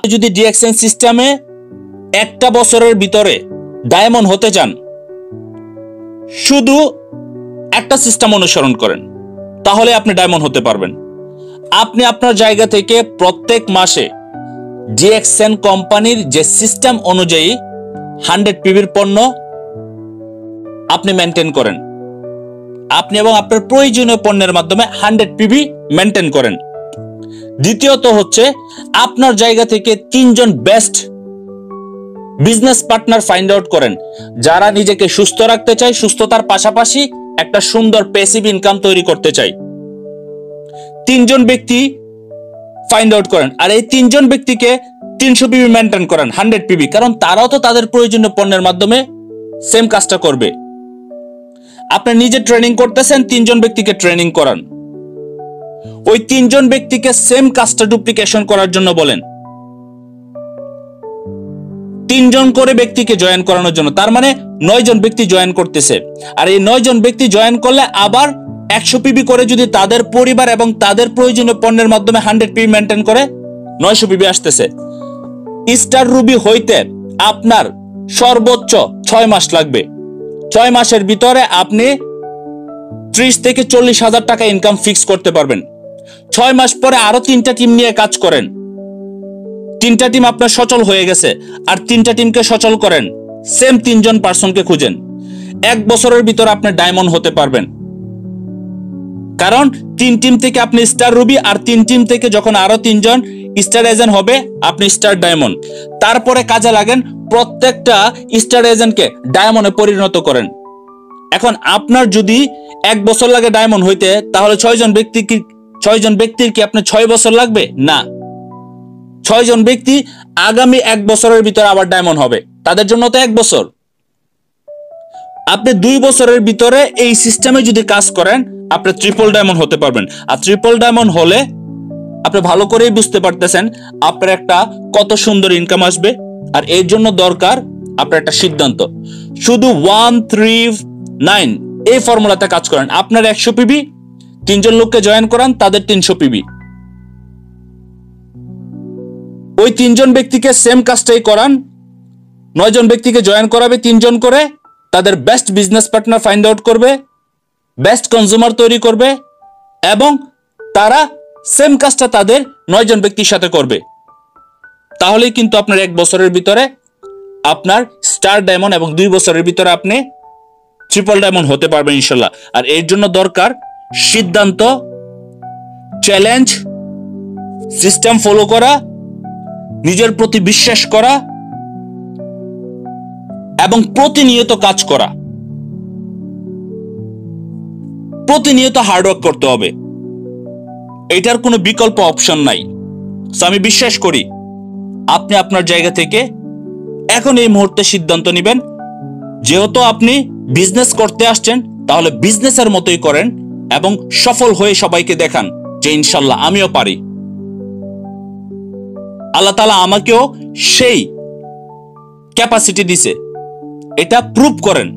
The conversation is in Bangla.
আপনি যদি ডিএক্সএন সিস্টেমে একটা বছরের ভিতরে ডায়মন্ড হতে চান, শুধু একটা সিস্টেম অনুসরণ করেন, তাহলে আপনি ডায়মন্ড হতে পারবেন। আপনি আপনার জায়গা থেকে প্রত্যেক মাসে ডিএক্সএন কোম্পানির যে সিস্টেম অনুযায়ী 100 পিবির পণ্য আপনি মেনটেন করেন, আপনি এবং আপনার প্রয়োজনীয় পণ্যের মাধ্যমে 100 পিবি মেনটেন করেন। দ্বিতীয়ত হচ্ছে আপনার জায়গা থেকে 3 জন best business partner find out করেন, যারা নিজেকে সুস্থ রাখতে চায়, সুস্থতার পাশাপাশি একটা সুন্দর প্যাসিভ ইনকাম তৈরি করতে চায়। 3 জন ব্যক্তি ফাইন্ড আউট করেন, আর এই 3 জন ব্যক্তিকে 300 পিবি মেনটেন করেন, 100 পিবি, কারণ তারাও তো তাদের প্রয়োজনীয় পণ্যের মাধ্যমে সেম কাজটা করবে। আপনি নিজে ট্রেনিং করতেছেন, 3 জন ব্যক্তিকে ট্রেনিং করান, ওই 3 জন ব্যক্তিকে সেম কাজটা ডুপ্লিকেশন করার জন্য বলেন, 3 জন করে ব্যক্তিকে জয়েন করানোর জন্য। তার মানে 9 জন ব্যক্তি জয়েন করতেছে, আর এই 9 জন ব্যক্তি জয়েন করলে আবার 100 পিবি করে যদি তাদের পরিবার এবং তাদের প্রয়োজনীয় পণ্যের মাধ্যমে 100 পিবি মেনটেন করে 900 পিবি আসতেছে। স্টার রুবি হইতে আপনার সর্বোচ্চ 6 মাস লাগবে। 6 মাসের ভিতরে আপনি 30 থেকে 40 হাজার টাকা ইনকাম ফিক্স করতে পারবেন। 6 মাস পরে আরো 3টা টিম নিয়ে কাজ করেন, 3টা টিম আপনার সচল হয়ে গেছে, আর 3টা টিমকে সচল করেন, সেম 3 জন পার্সনকে খুঁজেন। 1 বছরের ভিতরে আপনি ডায়মন্ড হতে পারবেন, কারণ 3 টিম থেকে আপনি স্টার রুবি, আর 3 টিম থেকে যখন আরো 3 জন স্টার এজেন্ট হবে আপনি স্টার ডায়মন্ড। তারপরে কাজে লাগেন, প্রত্যেকটা স্টার এজেন্টকে ডায়মন্ডে পরিণত করেন। এখন আপনার যদি 1 বছর লাগে ডায়মন্ড হইতে, তাহলে 6 জন ব্যক্তির কি আপনার 6 বছর লাগবে? না, 6 জন ব্যক্তি আগামী 1 বছরের ভিতরে আবার ডায়মন্ড হবে, তাদের জন্য তো 1 বছর। আপনি 2 বছরের ভিতরে এই সিস্টেমে যদি কাজ করেন, আপনি ট্রিপল ডায়মন্ড হতে পারবেন। আর ট্রিপল ডায়মন্ড হলে আপনি ভালো করেই বুঝতে পারতেছেন আপনার একটা কত সুন্দর ইনকাম আসবে। আর এর জন্য দরকার আপনার একটা সিদ্ধান্ত। শুধু 139 এই ফর্মুলাতে কাজ করেন। আপনার 100 পিবি, 3 জন লোককে জয়েন করান, তাদের 300 পিবি। ওই 3 জন ব্যক্তিকে সেম কাজটাই করান, 9 জন ব্যক্তিকে জয়েন করাবে 3 জন করে, তাদের best business partner find out করবে, বেস্ট কনজিউমার তৈরি করবে, এবং তারা সেম কাজটা তাদের 9 জন ব্যক্তির সাথে করবে। তাহলেই কিন্তু আপনার 1 বছরের ভিতরে আপনার স্টার ডায়মন্ড, এবং 2 বছরের ভিতরে আপনি ট্রিপল ডায়মন্ড হতে পারবেন ইনশাল্লাহ। আর এর জন্য দরকার সিদ্ধান্ত, চ্যালেঞ্জ, সিস্টেম ফলো করা, নিজের প্রতি বিশ্বাস করা, এবং প্রতিনিয়ত কাজ করা। প্রতিনিয়ত হার্ডওয়ার্ক করতে হবে, এটার কোনো বিকল্প অপশন নাই। আমি বিশ্বাস করি আপনি আপনার জায়গা থেকে এখন এই মুহূর্তে সিদ্ধান্ত নেবেন, যেহেতু আপনি বিজনেস করতে আসছেন, তাহলে বিজনেসের মতোই করেন এবং সফল হয়ে সবাইকে দেখান যে ইনশাল্লাহ আমিও পারি। আল্লাহ তাআলা আমাকেও সেই ক্যাপাসিটি দিছে, এটা প্রুভ করেন।